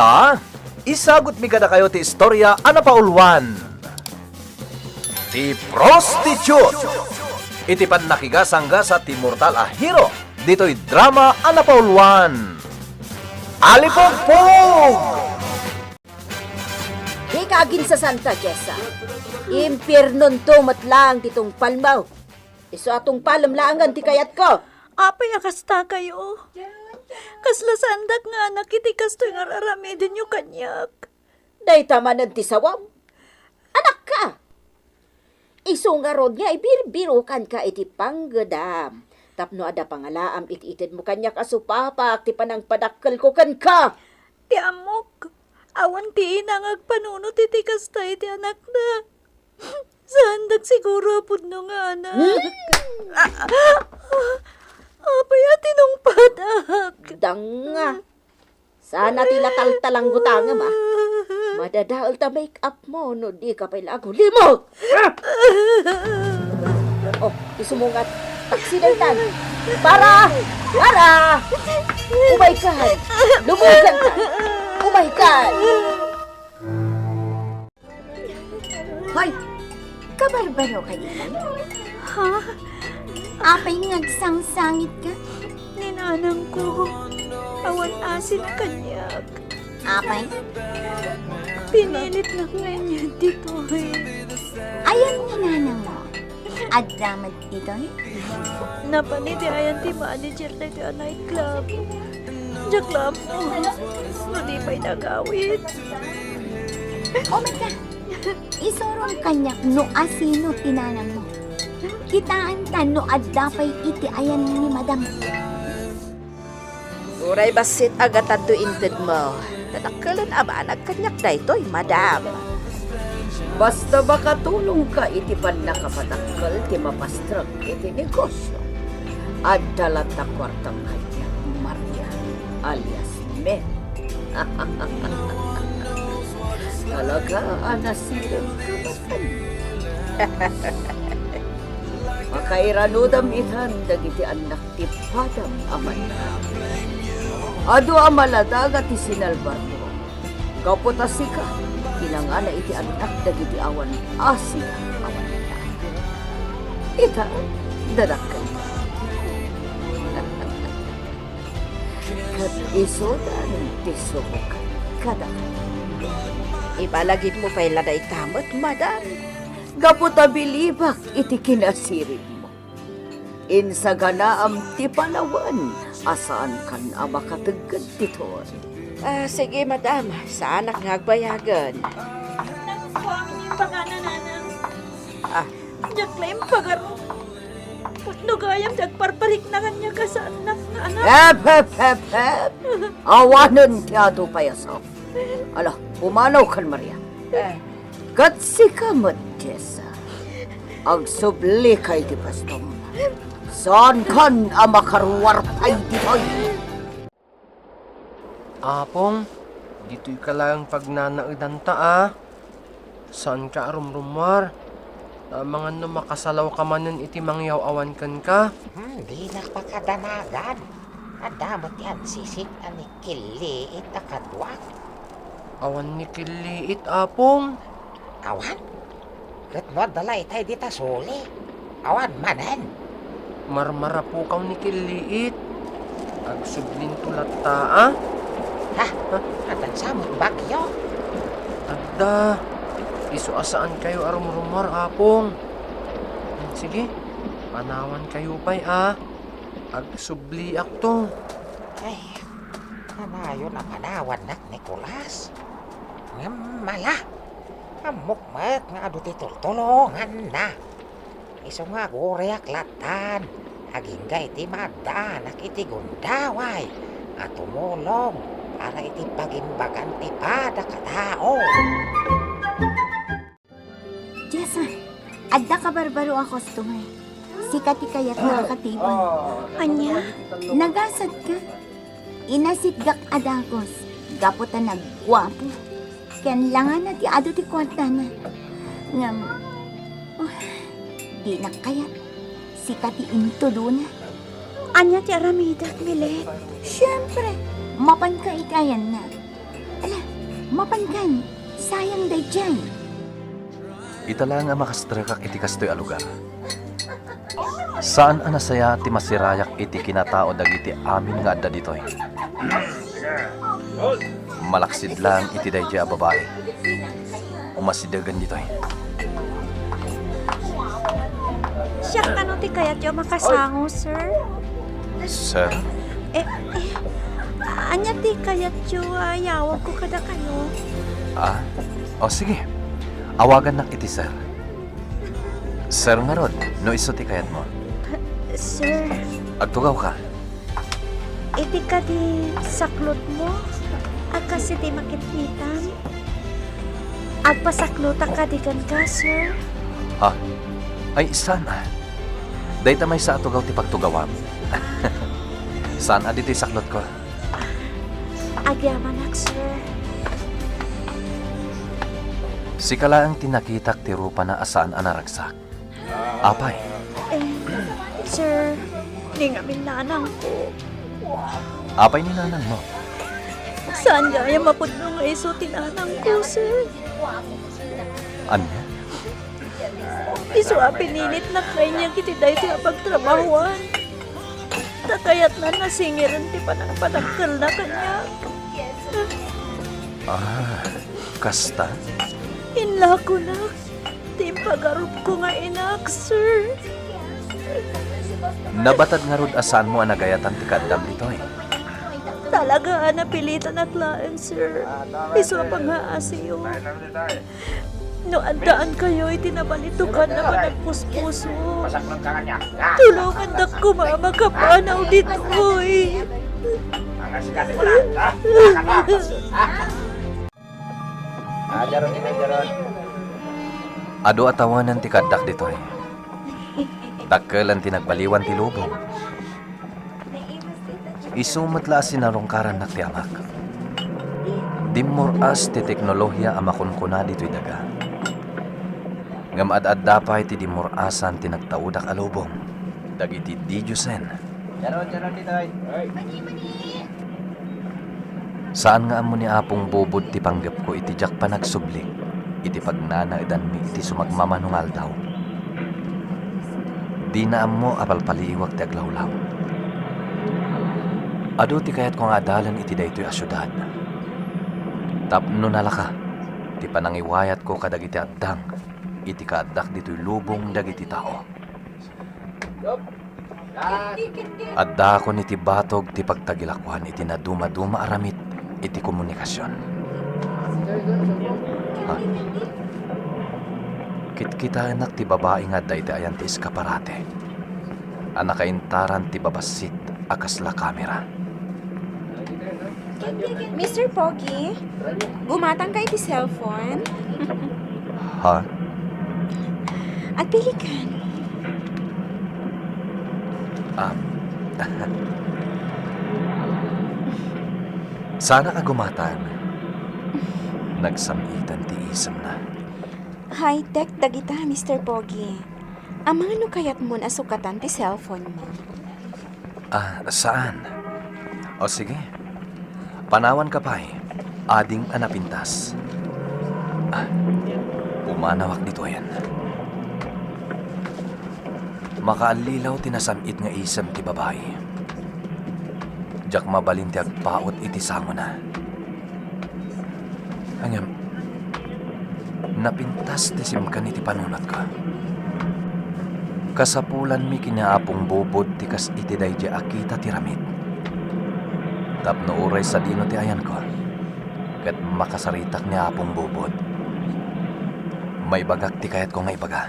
Ita, isagot mi kada kayo ti istorya ana paulwan. Ti prostitute. Iti pannakigasangga ti mortal a hero. Dito'y drama ana paulwan. Alipogpog! Di kagin sa Santa Jessa. Impirnon to matlang titong palmaw. Iso atong palamlaangan ti kayat ko. Apay akasta kayo. Kasla sandak nga anak iti kasto nga raramidin nyo kanyak. Day tamanan ti sawam. Anak ka. Iso nga rod nga ibirbirukan ka iti panggadam. Tapno ada pangalaam iti-itid mo kanyak asupapak ti panang padakkel ko kan ka. Ti amok. Awan ti inangag panunot iti kasta iti anak na. Sandak siguro apod no nga anak. Apay atinong padak. Danga. Sana tila taltalang gutanga ma. Madadaol ta make up mo no di ka pa'y lago. Limog! Oh, isumungat. Taksi na itan. Para! Para! Umaykan! Lumugan ka! Umaykan! Hoy! Kabarbaro ka yan? Ha? Apay ngagsangsangit ka? Ninanang ko. Awan asin kanyak. Apay? Pinilit na kanya dito eh. Ayan ninanang mo. Adamat ito eh? Napaniti ayan ti manager na ito nightclub. Jaklam mo. Hindi pa'y nagawit. Oh my God! Isorong kanyak no asino tinanang mo. Kitaan ta no adapay iti ayan ni madam. Uray basit agatan to inted mo. Tadakkalan ama nagkanyak da ito'y madam. Basta makatulong ka iti pan nakapadakkel ti mapastrag iti negosyo. At dalat na kwartang kanya Maria alias Men. Talaga anasirin ka batan. Makairanudam itan dagiti anak ti padam aman. Ado amaladaga ti sinalbado. Kaputasi ka. Kinangana iti anak dagiti awan Asia awan na. Ita, dadakkan ka. Kat isodan ti subukan kada. Ibalagit mo pa'y laday kamot, madam. Gaputabilibak iti kinasirin mo. Insaganaam ti panawan, asaan kan amakatagad titon. Sige, madam. Sa anak ngagbayagan. Nagkuang yung pakana nanang. Jaklaim pagaro. Putno gayam dagparparik na kanya ka sa anak na anak. Hep. Awanan ti ato payasap. Ala, pumanaw kan Maria. Katsi ka Jessa. Agsubli kay di pastom. Saan kan amakarwar pay di hoy? Apong, dito'y ka lang pagnanaidan ta Saan ka rumrumar? Mga no makasalaw ka manen iti mangyaw awan kan ka? Di nakpakadanagan. Adamot yan sisik ani kiliit akadwak. Awan ni kiliit, apong. Awan? Kat mo dalay tayo dita suli. Awan manen. Marmara po kaw ni kiliit. Agsublin tulat ta, Atan samot bagyo. Adda, iso asaan kayo arumrumar, apong. Sige, panawan kayo pa'y Agsubli akto. Ay, kanayon ang panawan nak Nicolas. Mala, amukmat nga ado ti tultulongan na. Iso nga goreak latan. Aginggay ti madanak iti gundaway. At tumulong para iti pagimbagan ti pada katao. Jessa, adda ka barbaro ako stumay. Sikat ikayat na katibon. Anya? Nagasad ka. Inasidgak adagos. Gaputan nagwapo. Kailangan na ti ado ti kwarta na. Ngam, di na kayat. Sikat ti intudo na. Anya ti aramida, Milet? Siyempre, mapan ka ikayan na. Ala, Mapankan, sayang day dyan. Ita lang nga makastrakak iti kastoy a lugar. Saan anasaya ti masirayak iti kinatao dagiti amin nga adda ditoy. Malaksid lang iti dayjay a babae. Umasidagan ditoy. Siya ano ti kayat yung makasango, sir? Sir, Anya ti kayat yung yawag ko kada kayo? o sige. Awagan na iti sir. Sir nga rod, no iso ti kayat mo. Sir, Agtugaw ka. iti ka di saklot mo? Agkas iti makitnitan? Agpasaklota ka di kan ka, sir? Ay, sana. Dahita may sa atugaw ti pagtugawam. Saan aditi saklot ko? Agyamanak, sir. Si kalaang tinakitak ti rupa na asaan anaragsak. Apay, Sir, di nga minanang ko. apay ni nanang mo. Saan gaya mapudno nga iso tinanang ko, sir? Anya? Iso pinilit na kanya kiti dahi ti pagtrabahuan. Takayat na nasingiran ti panagpadakkel na kanya. Kasta? Inla ko na. Ti pagarup ko nga inak, sir. Nabatad nga rod asaan mo anagayatan ti kaddam ditoy. Talaga napilitan at laeng, sir. Iso pa nga asiyo. No andaan kayo, itinabalitukan na managpuspuso. Tulungan na kumama kapanaw dito, oy. Ado atawanan ti kaddak ditoy. Dakkelan ti nagbaliwan ti lubong. Isumatla sinarungkaran na ti amak. Dimuras ti teknolohiya amakunkuna dito'y daga. Ngam ad-ad dapay ti dimurasan ti nagtaudak a lubong. Dagiti didyusen. Saan nga amo ni apong bubod ti panggap ko iti jak pa nagsubli. Iti pagnana edan mi iti sumagmamanungal daw. Di na amo apalpaliwag ti aglawlaw. Ado ti kayat kong adalan iti daytoy a syudad. Tapno nalaka, ti panangiwayat ko kadagiti addang, iti kaaddak dito'y lubong dagiti tao. Adda ko niti batog ti pagtagilakwan iti naduma-duma aramit iti komunikasyon. Kitkita anak ti babae nga dayta ayan ti eskaparate. Anakaintaran ti babasit akasla kamera. Mr. Pogi, gumatang ka iti cellphone? Ha? At pilikan. Sana agumatan. Nagsamitan ti isam na. High-tech dagita, Mr. Pogi. Amang ano kayat mo nasukatan ti cellphone mo? Saan? O sige. Panawan ka pa'y. Ading anapintas. Umanawak dito yan. Makaalilaw tinasamit nga isam ti babae. Jak mabalin ti agpaot iti sango na. Hangam, napintas ti simkan iti panunat ka. Kasapulan mi kinaapong bubod ti kas iti dayja akita ti ramit. Tapno uray sa dino ti ayan ko. Kat makasaritak ni apong bubod. May bagak ti kayat ko nga ibaga.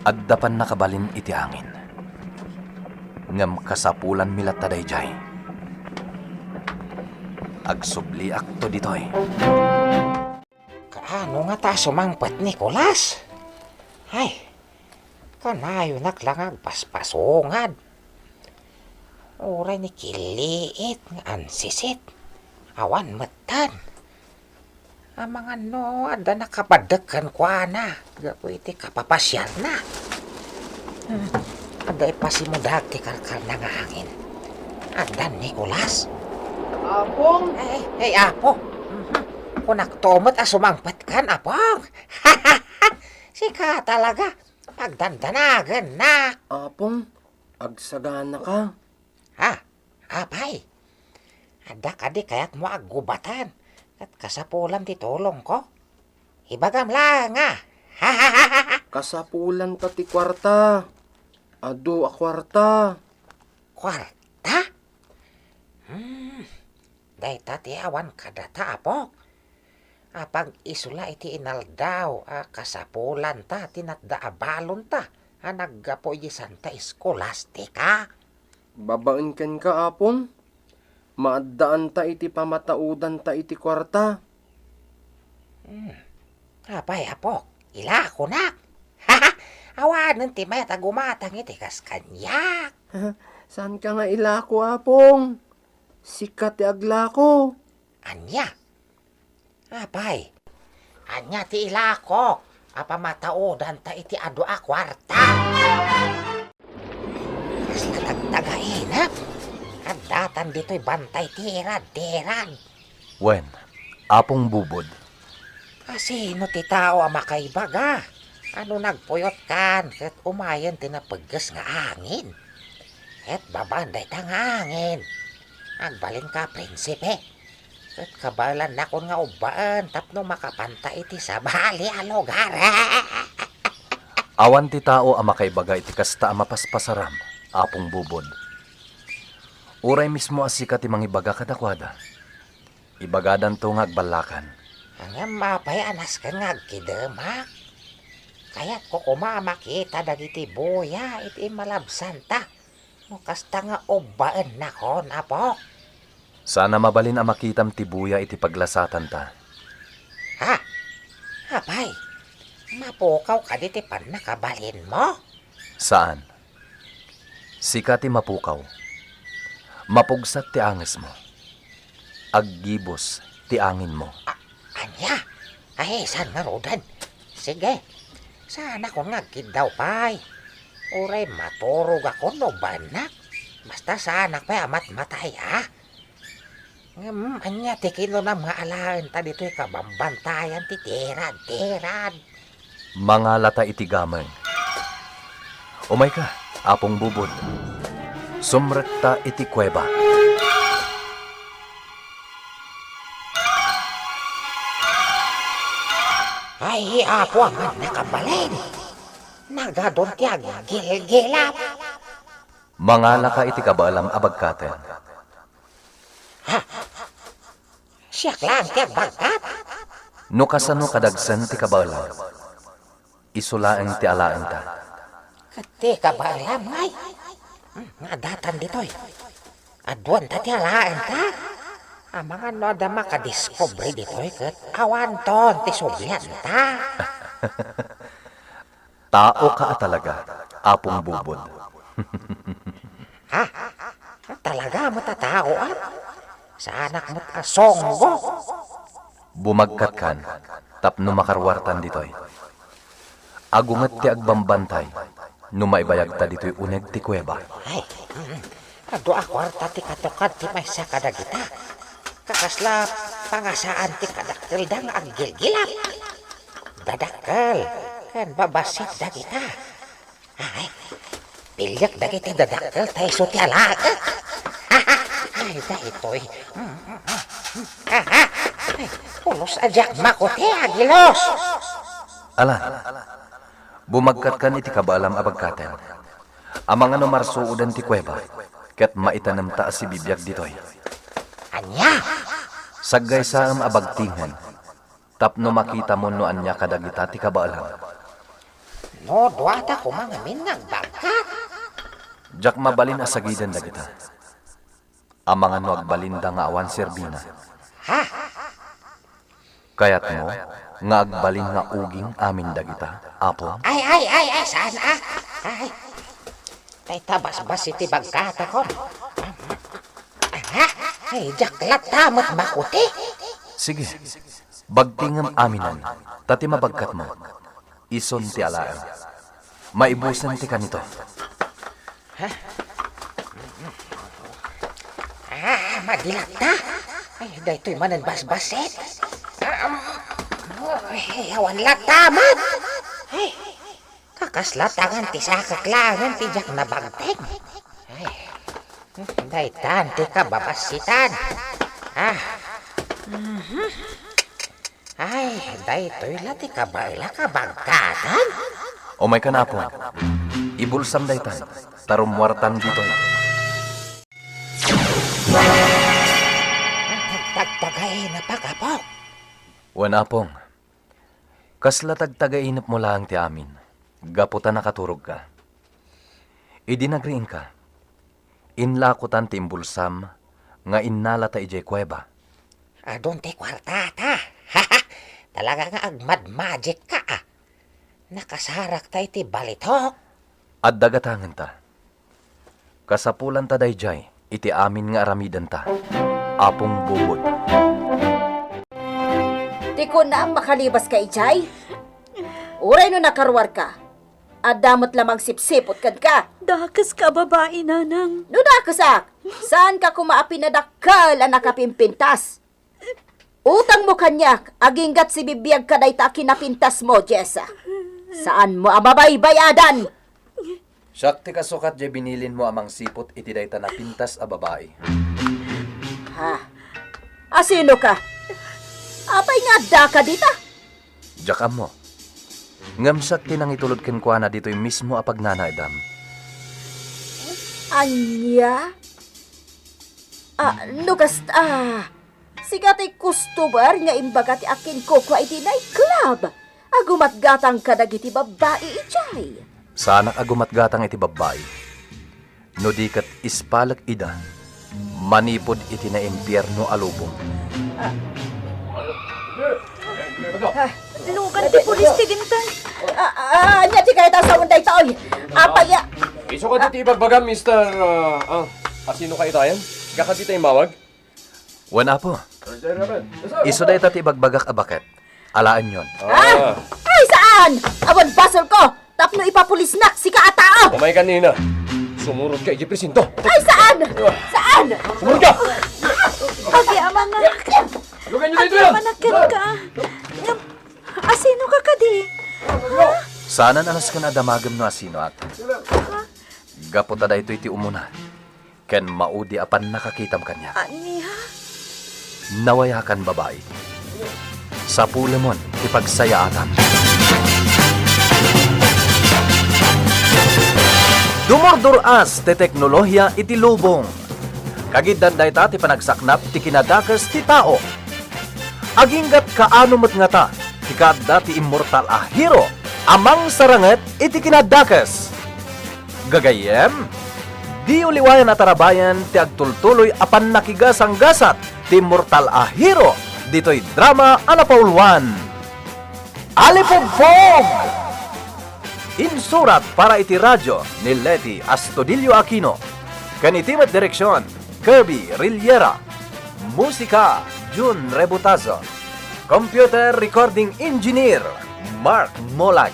Addapan nakabalin iti angin. Ngam kasapulan milat ta dayjay. Agsubli akto ditoy. Kaano nga ta sumangpat, Nicolas? Ay, kanayo naklangag paspasungad. Uray ni kiliit nga ansisit. Awan matan. Ang mga no, ada nakapadagkan kwa na. Gapo iti kapapasyan na. Ada ipasimudag ti karkar na nga hangin. Ada, Nicolas. Apong! Hey, apo. Kunak tomot sumangpat kan, apong. Sika talaga. Pagdandanagan na. Apong, agsagana ka. Ha? Apay. Ada kadi kaya't mo aggubatan. At kasapulan ti tulong ko. Ibagam lang ah. Kasapulan ta ti kwarta. Ado a kwarta. Kwarta? Day tati awan kadata apok. Apag isula iti inaldaw kasapulan ta tinatda abalon ta. Naggapo iti Santa Scholastica. Babaen ken ka apong. Maaddaan ta iti pamataudan ta iti kwarta. Apay apok, ila ko na. Awanan ti may tagumatang iti kas kanyak. Saan ka nga ilako apong? Sikat ti aglako. Anya? Apay, anya ti ila ko. Apamataudan ta iti adu a kwarta. Kas natagtagainap. At datan dito'y bantay tirad-tirad. Wen, apong bubod. Sino ti tao ang makaibaga? Ano nagpuyot kan? Ket umayan tinapaggas nga angin. Ket babanday tang angin. Agbalin ka, prinsipe. Ket kabalan na kon nga ubaan tapno makapanta iti sa bali a lugar. Awan ti tao ang makaibaga iti kasta ang mapaspasaram, apong bubod. Uray mismo asika ti mangibaga kadakwada. Ibagadan to nga agbalakan. Ang mapay anas ka nga agkidemak. Kaya't ko kumamakita dagiti buya iti malabsan ta. No kasta nga ubaan na kon, apo. Sana mabalin ang makitam ti buya iti paglasatan ta. Ha? Apay, mapukaw ka diti pan nakabalin mo? Saan? Sika ti mapukaw. Mapugsat ti anges mo. Aggibos ti angin mo. Anya? Ay, saan nga rodan? Sige, sana ko nga daw pay. Uray maturog ako no banak. Basta sana pa'y amat matay ha. Anya tikino na mga alahan ta dito'y kabambantayan ti tirad. Mga lata iti gamay. Umay ka, apong bubod. Sumrekta iti kuweba. Ay, apo ang nakabalin. Nagadon ti agil-gilap. Mga laka iti kabalam abagkaten. Siyak lang ti agbagkat. No kasano kadagsan ti kabalam. Isulaeng ti alaeng ta. Kati kabalam ngay. Nga datan dito'y. Adwan ta ti alaen ta. Ang mga noda makadiscovery dito'y kat awan ton ti subyan ta. Tao ka talaga, apong bubod. Ha? Talaga mo tatao at? Sa anak mo't asonggo. Bumagkat kan, tapno makarwartan ditoy. Agungat ti agbambantay, no maibayag ta ditoy uneg ti kuweba. Ay, ado akwarta ti katukad ti may sa kadagita. Kakasla pangasaan ti kadakkel dang aggilgilap. Dadakkel, kan babasit dagita. Ay, pilyak dagiti dadakkel tayo so ti alaak. Ay, dahitoy. Ay, pulos ajak makote agilos. Alan, bumagkat kan iti kabalam abagkaten. Ang mga numarsuudan ti kuweba, ket maitanam ta si bibiyag ditoy. Anya? Saggay sa am abagtingan, tapno makita mo no anya kadagita ti kabalam. No, duwata ko mga minagbakat. Jak mabalin asagidan dagita. Ang mga no agbalinda nga awan serbina. Ha? Kayat mo, nga agbalin nga uging amin dagita, apo. Ay, saan ah? Ay, tay tabas-bas iti bagkata ko. Ay, jaklat tamot makuti. Sige, bagtingam aminan, tati mabagkat mo. Ison ti alaan. Maibusan ti kanito. Madilat na. Ay, daytoy manan basbaset. Ay, awan latamat. Ay, kakaslatangan ti sakaklangan ti jak na bangteng. Ay, daytan ti kababasitan. Ay, daytoy la ti kabayla kabangkatan. O may kanapon, ibulsam daytan, tarumwartan dito. Tagtagay na pagapok. Wanapong, kasla tagtagainap mo lang ti amin, gaputan nakaturog ka. Idinagriin ka, inlakutan ti imbulsam, nga innala ta ijay kuweba. Adon ti kwartata. Talaga nga agmad magic ka Nakasarak tayo ti balitok. At dagatangan ta. Kasapulan ta dayjay, iti amin nga aramidan ta. Apong bubod. Di ko na makalibas ka, Ijay. Uray no nakarwar ka. At damot lamang sipsipot kad ka. Dakas ka, babae, nanang. No nakasak, saan ka kumaapi na dakal ang nakapimpintas? Utang mo kanyak, aginggat si bibiyag ka dayta kinapintas mo, Jessa. Saan mo amabaybayadan? Sakti kasukat jay binilin mo amang sipot iti dayta na pintas a babae. Ha? Asino ka? Apay nga da ka dita? Jakam mo. Ngamsak tinang itulod ken kuana dito'y mismo apag nanaydam. Anya? Sigatay customer nga imbaga ti akin ko kwa iti nightclub. Agumatgatang ka dagiti babae, Ijay. Sana agumatgatang iti babae. No di kat ispalak ida, manipod iti na impyerno alubong. Lugan ti pulis ti gintan. Anya ti kaya sa unday taoy. Apaya. Iso ka dito ibagbaga, Mr. Asino kayo tayo? Kakati tayo mawag? Wana po. Iso day tati bagbagak abaket. Alaan yon. Ay, saan? Awan basol ko. Tapno ipapulisnak si kaatao. Umay kanina. Sumurot ka, ijipresinto. Ay, saan? Saan? Sumurot ka! Agi, amanak. Lugan nyo Agi, dito yan! amanakin ka. Asino ka kadi? Sana nanas ko na damagam no asino at. Gaputa da ito iti umuna. Ken maudi apan nakakitam kanya. Aniha? Nawayakan babae. Sa pulemon, ipagsayaatan. Dumorduras ti teknolohiya iti lubong. Kagiddan dayta ti panagsaknap ti kinadakas ti tao. Aginggat kaano met nga ta, ti kadda ti immortal a hero, amang saranget iti kinadakas. Gagayem, di uliwayan at tarabayan ti agtultuloy apan nakigasang gasat ti immortal a hero, dito'y drama anapaulwan. Alipogpog! Insurat para iti radyo ni Leti Astudillo Aquino. Kanitimat direksyon, Kirby Rillera. Musika, Jun Rebutazo. Computer Recording Engineer, Mark Molag.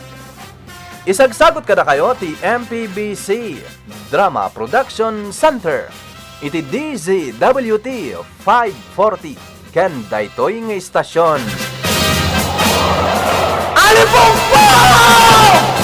Isagsagot kada kayo ti MPBC Drama Production Center. Iti DZWT 540. Ken daytoy nga istasyon. Alipongpong!